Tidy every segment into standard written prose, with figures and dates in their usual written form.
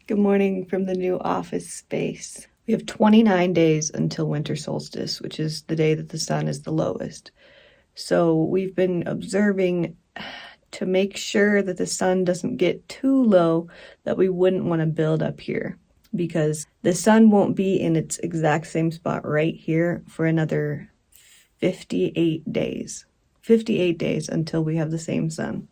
Good morning from the new office space. We have 29 days until winter solstice, which is the day that the sun is the lowest. So we've been observing to make sure that the sun doesn't get too low that we wouldn't want to build up here, because the sun won't be in its exact same spot right here for another 58 days. 58 days until we have the same sun.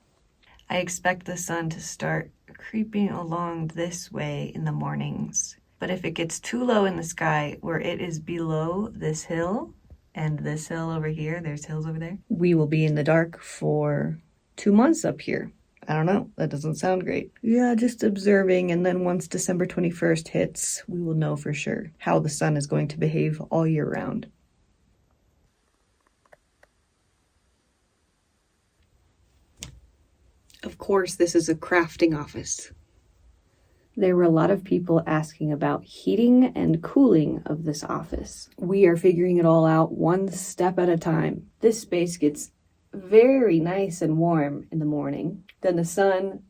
I expect the sun to start creeping along this way in the mornings. But if it gets too low in the sky where it is below this hill and this hill over here, there's hills over there, we will be in the dark for 2 months up here. I don't know, that doesn't sound great. Yeah, just observing, and then once December 21st hits, we will know for sure how the sun is going to behave all year round. Of course, this is a crafting office. There were a lot of people asking about heating and cooling of this office. We are figuring it all out one step at a time. This space gets very nice and warm in the morning. Then the sun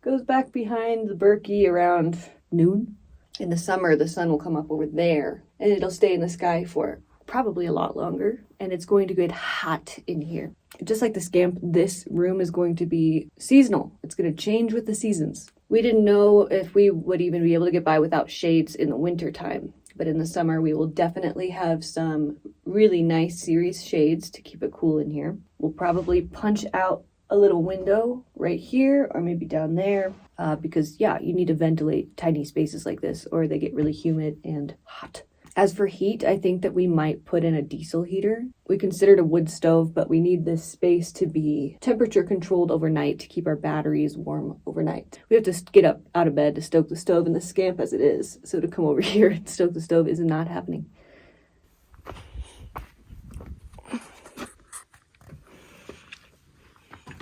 goes back behind the Berkey around noon. In the summer, the sun will come up over there, and it'll stay in the sky for probably a lot longer, and it's going to get hot in here. Just like the Scamp, this room is going to be seasonal. It's going to change with the seasons. We didn't know if we would even be able to get by without shades in the winter time, but in the summer we will definitely have some really nice series shades to keep it cool in here. We'll probably punch out a little window right here or maybe down there because yeah, you need to ventilate tiny spaces like this or they get really humid and hot. As for heat, I think that we might put in a diesel heater. We considered a wood stove, but we need this space to be temperature controlled overnight to keep our batteries warm overnight. We have to get up out of bed to stoke the stove in the Scamp as it is. So to come over here and stoke the stove is not happening.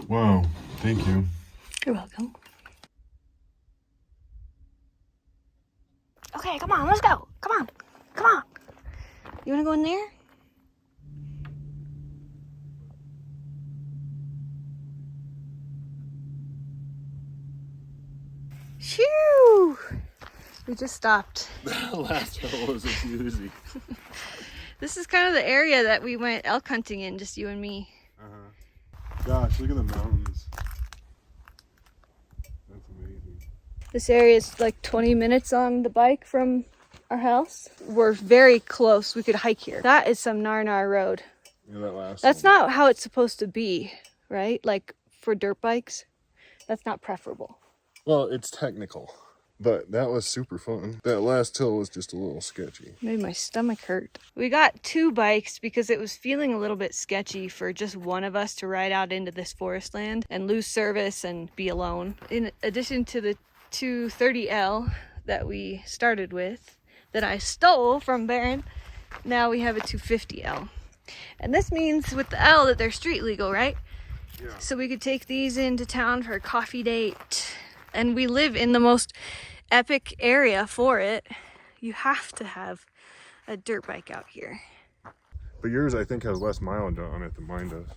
Wow, thank you. You're welcome. Okay, come on, let's go. Come on. Come on. You want to go in there? Shoo! We just stopped. That last one was a doozy. This is kind of the area that we went elk hunting in, just you and me. Gosh, look at the mountains. That's amazing. This area is like 20 minutes on the bike from our house. We're very close. We could hike here. That is some nar road. Yeah, that last That's one. not how it's supposed to be, right? Like for dirt bikes, that's not preferable. Well, it's technical, but that was super fun. That last hill was just a little sketchy. Made my stomach hurt. We got 2 bikes because it was feeling a little bit sketchy for just one of us to ride out into this forest land and lose service and be alone. In addition to the 230L that we started with, that I stole from Barron, now we have a 250L. And this means with the L that they're street legal, right? Yeah. So we could take these into town for a coffee date. And we live in the most epic area for it. You have to have a dirt bike out here. But yours, I think, has less mileage on it than mine does.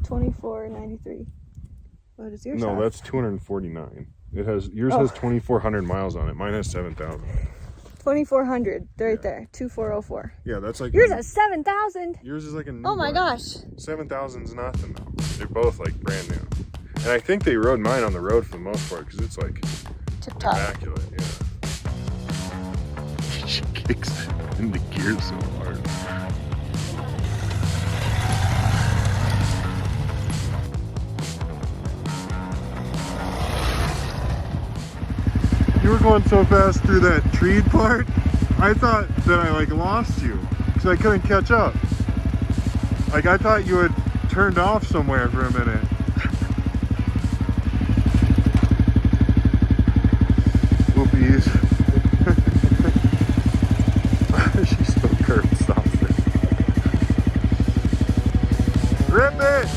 2493. What is yours? No, that's 249. It has yours has 2,400 miles on it. Mine has 7,000. 2400 right there. 2404. Yeah, that's like Yours has 7,000. Yours is like a new Oh my bike. gosh. 7,000's nothing though. They're both like brand new. And I think they rode mine on the road for the most part because it's like Tip top. immaculate. Yeah. She kicks into gear so hard. You were going so fast through that tree part, I thought that I like lost you because I couldn't catch up. Like I thought you had turned off somewhere for a minute. Whoopies. She still curb stops it. Rip it!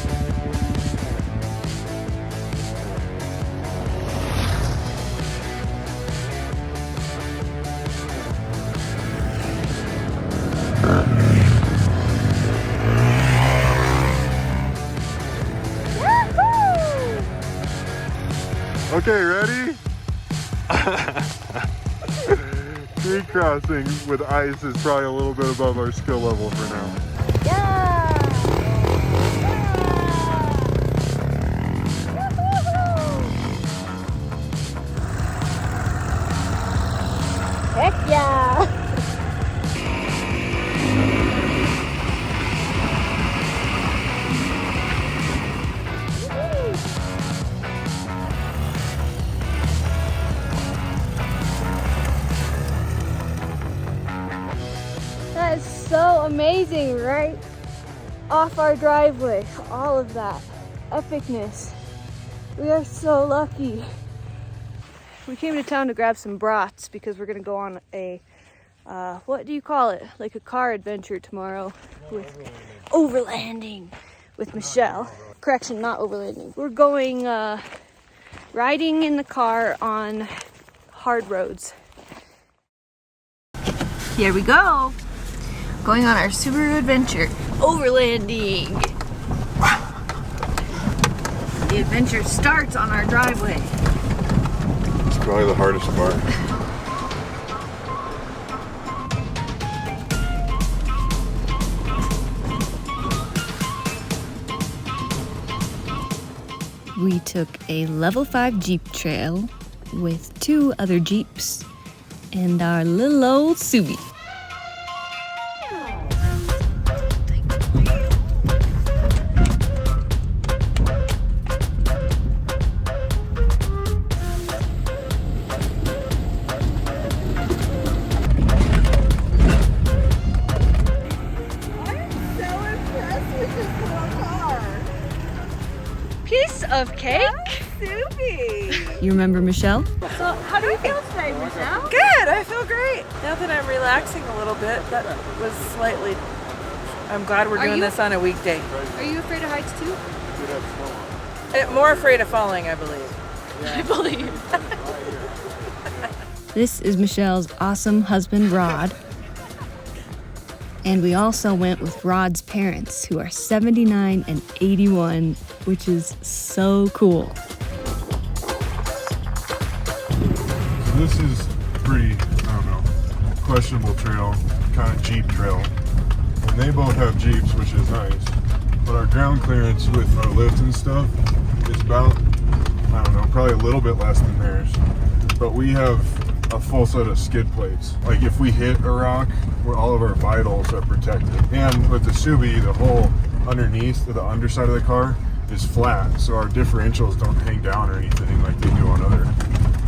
Okay, ready? Creek crossing with ice is probably a little bit above our skill level for now. Yeah! Heck yeah! That is so amazing, right? Off our driveway, all of that epicness. We are so lucky. We came to town to grab some brats because we're gonna go on a, what do you call it? Like a car adventure tomorrow with overlanding with Michelle. Correction, not overlanding. We're going riding in the car on hard roads. Here we go. Going on our Subaru adventure. Overlanding. The adventure starts on our driveway. It's probably the hardest part. We took a level 5 Jeep trail with 2 other Jeeps and our little old Subie. Piece of cake? Subie. You remember Michelle? So how do you feel today, Michelle? Good, I feel great. Now that I'm relaxing a little bit, that was slightly, I'm glad we're doing this on a weekday. Are you afraid of heights too? More afraid of falling, I believe. I believe. This is Michelle's awesome husband, Rod. And we also went with Rod's parents, who are 79 and 81, which is so cool. So this is pretty, I don't know, questionable trail, kind of Jeep trail. And they both have Jeeps, which is nice. But our ground clearance with our lift and stuff is about, I don't know, probably a little bit less than theirs. But we have a full set of skid plates. Like if we hit a rock, where all of our vitals are protected. And with the Subie, the whole underneath, the underside of the car is flat, so our differentials don't hang down or anything like they do on other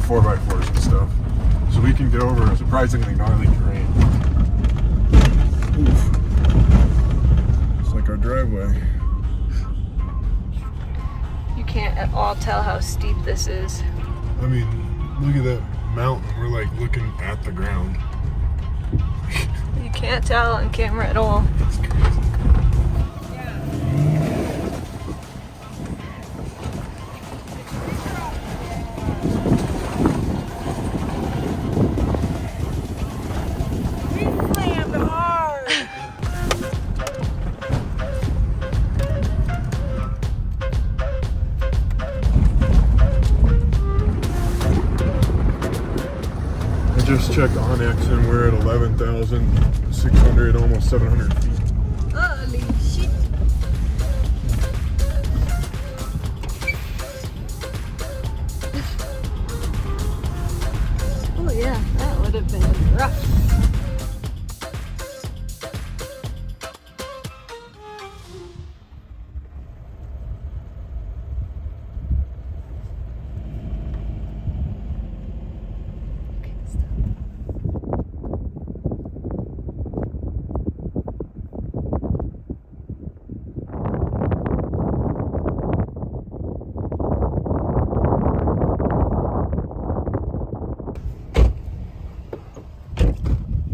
4x4s and stuff. So we can get over surprisingly gnarly terrain. Oof. It's like our driveway. You can't at all tell how steep this is. I mean, look at that mountain. We're like looking at the ground. You can't tell on camera at all. That's crazy. We slammed hard. I just checked Onyx and we're at 11,600, almost 700 feet. Holy shit. Oh yeah, that would have been rough.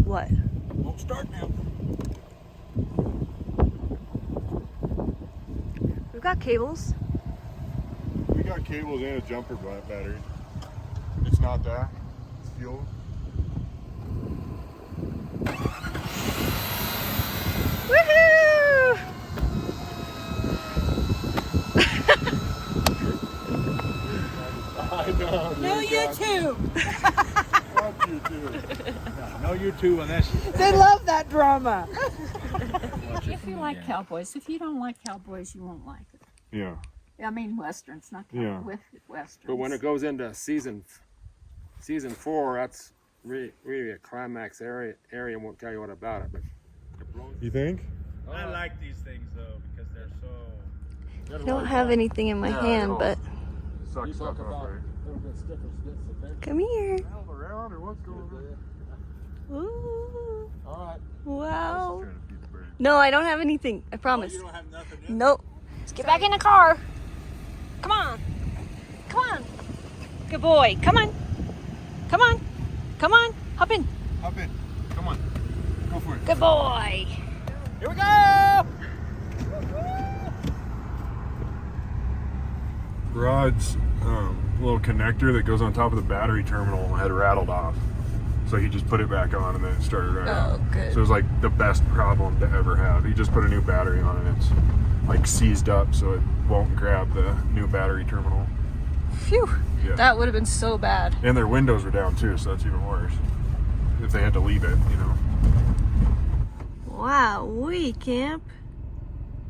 What? Won't start now. We've got cables. We got cables and a jumper battery. It's not that. It's fuel. Woohoo! I know. No YouTube. Fuck you too. Oh, you too. Well, that's. They love that drama. If you like cowboys, if you don't like cowboys, you won't like it. Yeah. I mean westerns, not Yeah. with westerns. But when it goes into season 4, that's really a climax area. Won't tell you what about it, but You think? I like these things though because they're so. I don't have anything in my hand, but Sucks stuff up, right? come here. Around or what's going on? Ooh. All right. Wow. Trying to feed the bird. No, I don't have anything. I promise. You don't have nothing in. Nope. Let's get back in the car. Come on. Come on. Good boy. Come on. Come on. Come on. Hop in. Hop in. Come on. Go for it. Good boy. Here we go. Rod's little connector that goes on top of the battery terminal had rattled off. So he just put it back on and then it started right Oh, up. good. So it was like the best problem to ever have. He just put a new battery on and it's like seized up so it won't grab the new battery terminal. Phew. Yeah. That would have been so bad. And their windows were down too, so that's even worse. If they had to leave it, you know. Wow, Camp.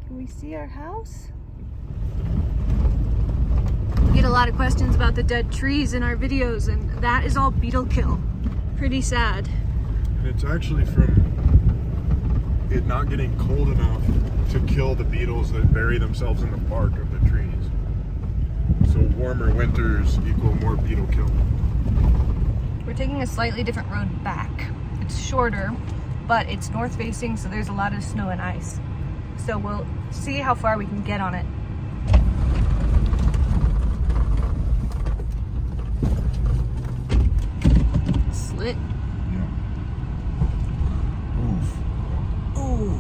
Can we see our house? We get a lot of questions about the dead trees in our videos, and that is all beetle kill. Pretty sad. And it's actually from it not getting cold enough to kill the beetles that bury themselves in the bark of the trees. So warmer winters equal more beetle kill. We're taking a slightly different road back. It's shorter, but it's north facing, so there's a lot of snow and ice. So we'll see how far we can get on it. Slit. Yeah. Oof. Ooh.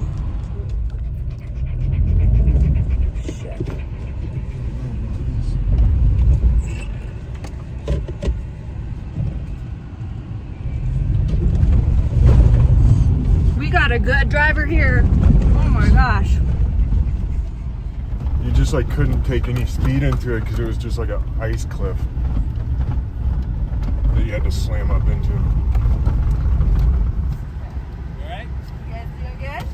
We got a good driver here. Oh my gosh. You just like couldn't take any speed into it because it was just like an ice cliff that you had to slam up into. All right. You guys doing good?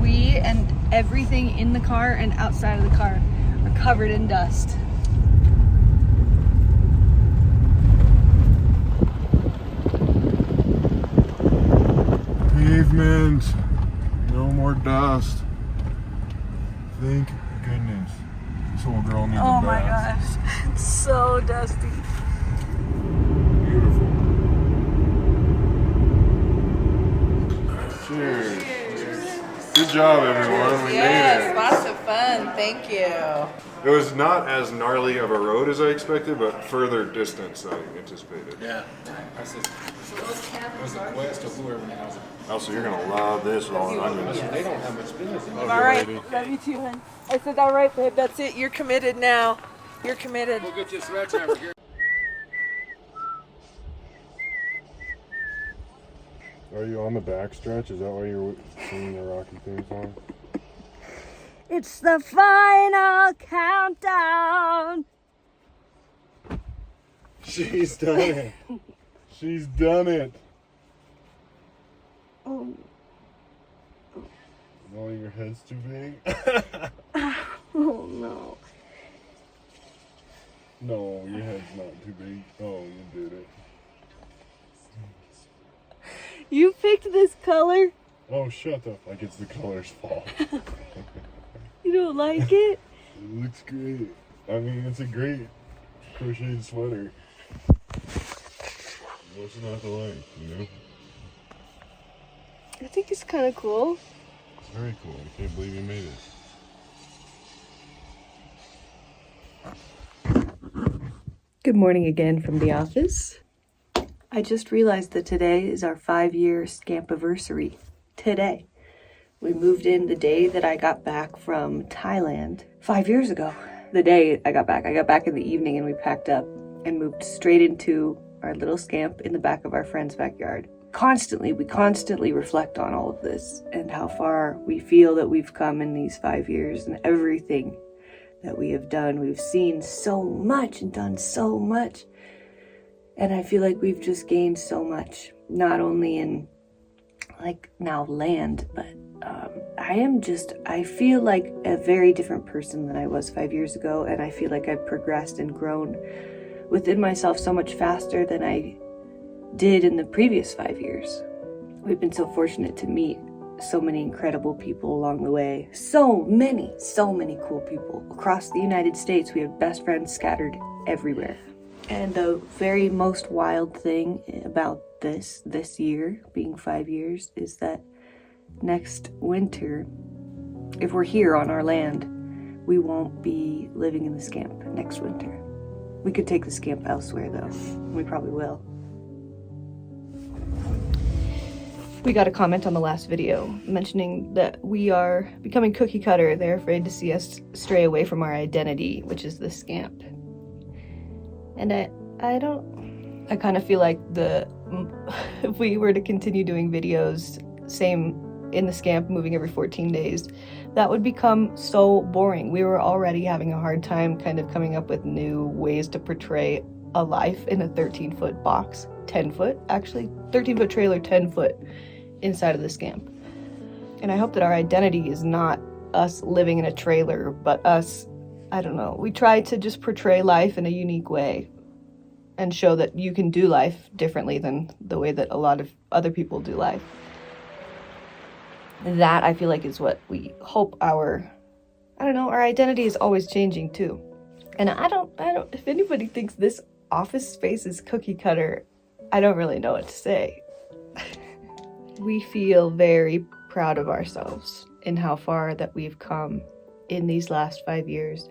We and everything in the car and outside of the car are covered in dust. Pavement. No more dust. Thank goodness. This little girl needs Oh a my bath. gosh. It's so dusty. Beautiful. Cheers. Good job, everyone. We made it. Lots of fun. Thank you. It was not as gnarly of a road as I expected, but further distance than I anticipated. Yeah. That's the quest of whoever has it. Elsa, you're gonna love this with all the onions. They don't have much business in Love it. you, All right. lady. Love you too, hon. I said, all right, babe. That's it. You're committed now. You're committed. We'll get you a sledgehammer here. Are you on the back stretch? Is that why you're singing the Rocky theme song? It's the final countdown. She's done it. She's done it. Oh, Oh, your head's too big? oh no. No, your head's not too big. Oh, you did it. You picked this color? Oh, shut up. Like it's the color's fault. You don't like it? It looks great. I mean, it's a great crocheted sweater. What's not to like, you know? I think it's kind of cool. It's very cool. I can't believe you made it. Good morning again from the office. I just realized that today is our 5-year Scamp-iversary. Today. We moved in the day that I got back from Thailand 5 years ago. The day I got back in the evening and we packed up and moved straight into our little Scamp in the back of our friend's backyard. We constantly reflect on all of this and how far we feel that we've come in these 5 years and everything that we have done. We've seen so much and done so much. And I feel like we've just gained so much, not only in like now land, but I feel like a very different person than I was 5 years ago. And I feel like I've progressed and grown within myself so much faster than I did in the previous 5 years. We've been so fortunate to meet so many incredible people along the way. So many cool people across the United States. We have best friends scattered everywhere. And the very most wild thing about this year, being 5 years, is that next winter, if we're here on our land, we won't be living in the Scamp next winter. We could take the Scamp elsewhere though. We probably will. We got a comment on the last video mentioning that we are becoming cookie cutter. They're afraid to see us stray away from our identity, which is the Scamp. And I kind of feel like if we were to continue doing videos, same in the Scamp, moving every 14 days, that would become so boring. We were already having a hard time kind of coming up with new ways to portray a life in a 13-foot box. 10-foot, actually. 13-foot trailer, 10-foot inside of the Scamp. And I hope that our identity is not us living in a trailer, but us, I don't know, we try to just portray life in a unique way and show that you can do life differently than the way that a lot of other people do life. That, I feel like, is what we hope our identity is always changing too. And I don't, if anybody thinks this office space is cookie cutter, I don't really know what to say. We feel very proud of ourselves in how far that we've come in these last 5 years.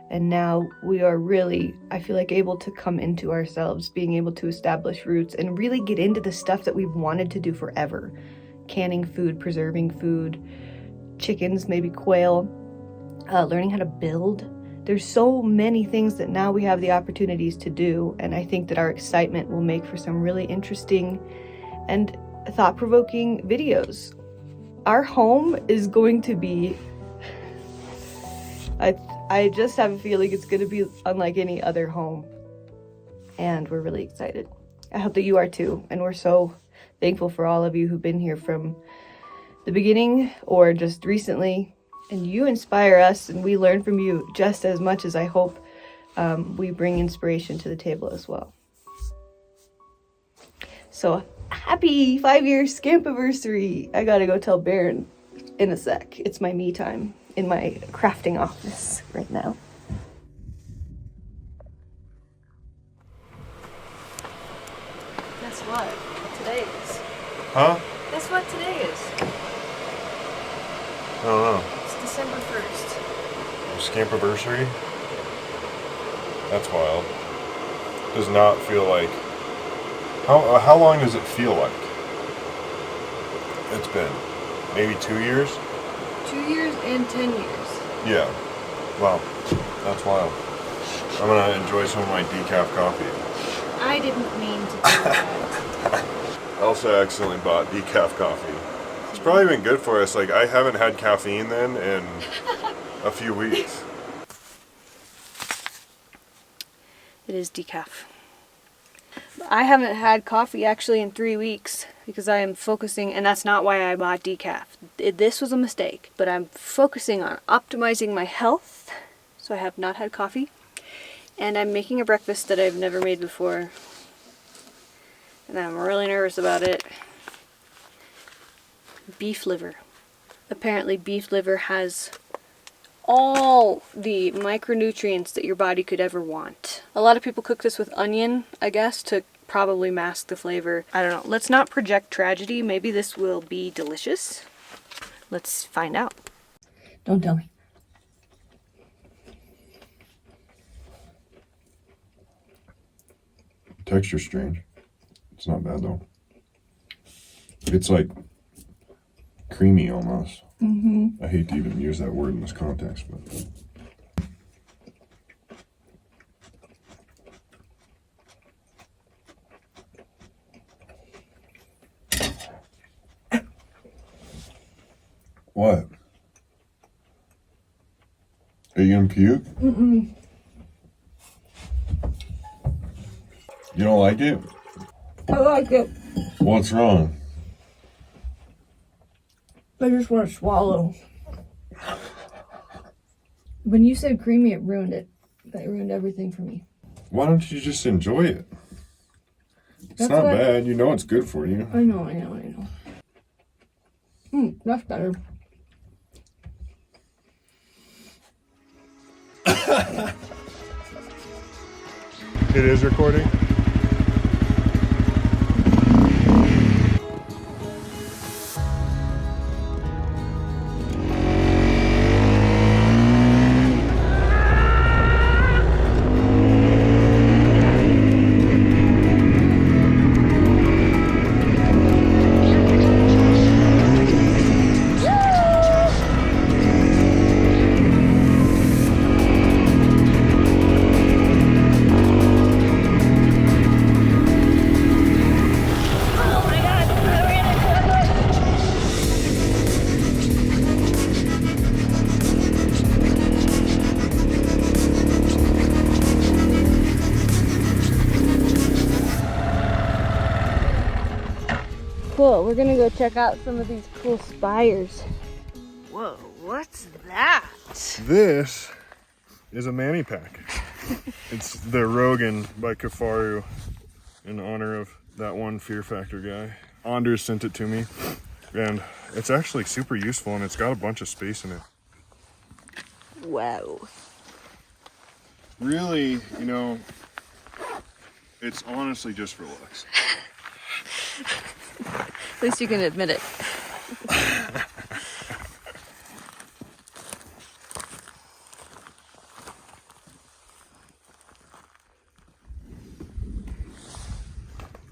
And now we are really, I feel like, able to come into ourselves, being able to establish roots and really get into the stuff that we've wanted to do forever. Canning food, preserving food, chickens, maybe quail, learning how to build. There's so many things that now we have the opportunities to do. And I think that our excitement will make for some really interesting and thought-provoking videos. Our home is going to be, I just have a feeling it's going to be unlike any other home. And we're really excited. I hope that you are too. And we're so thankful for all of you who've been here from the beginning or just recently. And you inspire us and we learn from you just as much as I hope we bring inspiration to the table as well. So happy 5-year Scampiversary. I gotta go tell Barron in a sec. It's my me time in my crafting office right now. Guess what today is? Huh? Guess what today is? I don't know. It's December 1st. Scampiversary? That's wild. Does not feel like... How long does it feel like? It's been maybe 2 years? 2 years and 10 years. Yeah. Wow. That's wild. I'm gonna enjoy some of my decaf coffee. I didn't mean to do that. Elsa accidentally bought decaf coffee. It's probably been good for us. Like, I haven't had caffeine then in a few weeks. It is decaf. I haven't had coffee actually in 3 weeks because I am focusing, and that's not why I bought decaf. This was a mistake, but I'm focusing on optimizing my health, so I have not had coffee. And I'm making a breakfast that I've never made before, and I'm really nervous about it. Beef liver. Apparently beef liver has all the micronutrients that your body could ever want. A lot of people cook this with onion, I guess, to probably mask the flavor. I don't know. Let's not project tragedy. Maybe this will be delicious. Let's find out. Don't tell me. Texture's strange. It's not bad though. It's like creamy almost. I hate to even use that word in this context, but what? Are you gonna puke? Mm-mm. You don't like it? I like it. What's wrong? I just want to swallow. When you said creamy, it ruined it. That ruined everything for me. Why don't you just enjoy it? It's That's not what- bad. You know it's good for you. I know. That's better. It is recording. Cool, we're gonna go check out some of these cool spires. Whoa, what's that? This is a Manny pack. It's the Rogan by Kafaru in honor of that one Fear Factor guy. Anders sent it to me, and it's actually super useful, and it's got a bunch of space in it. Wow. Really, you know, it's honestly just for looks. At least you can admit it.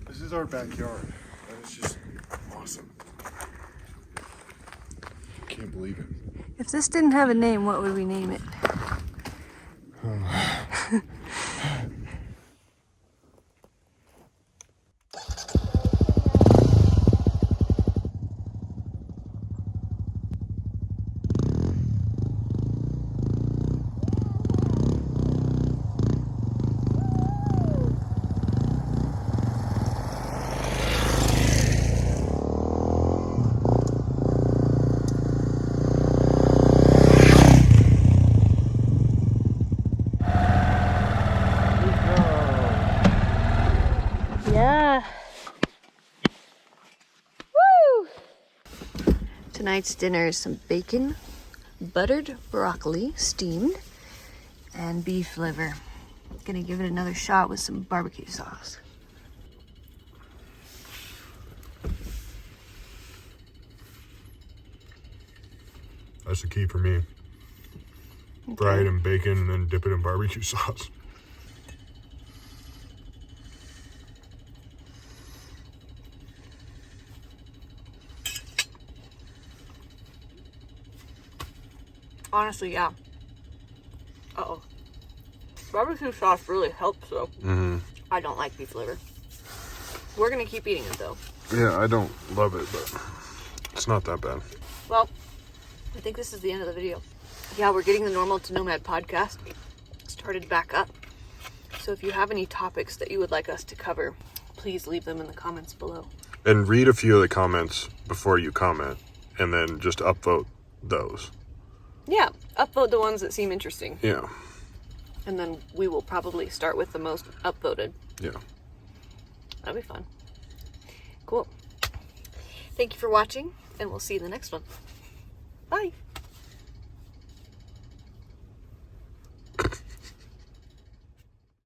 This is our backyard. And it's just awesome. Can't believe it. If this didn't have a name, what would we name it? Yeah. Woo! Tonight's dinner is some bacon, buttered broccoli, steamed, and beef liver. Gonna give it another shot with some barbecue sauce. That's the key for me. Fry it in bacon and then dip it in barbecue sauce. Honestly, yeah. Uh-oh. Barbecue sauce really helps, though. Mm-hmm. I don't like beef liver. We're gonna keep eating it, though. Yeah, I don't love it, but it's not that bad. Well, I think this is the end of the video. Yeah, we're getting the Normal to Nomad podcast started back up. So if you have any topics that you would like us to cover, please leave them in the comments below. And read a few of the comments before you comment, and then just upvote those. Yeah, upvote the ones that seem interesting. Yeah. And then we will probably start with the most upvoted. Yeah. That'll be fun. Cool. Thank you for watching, and we'll see you in the next one. Bye.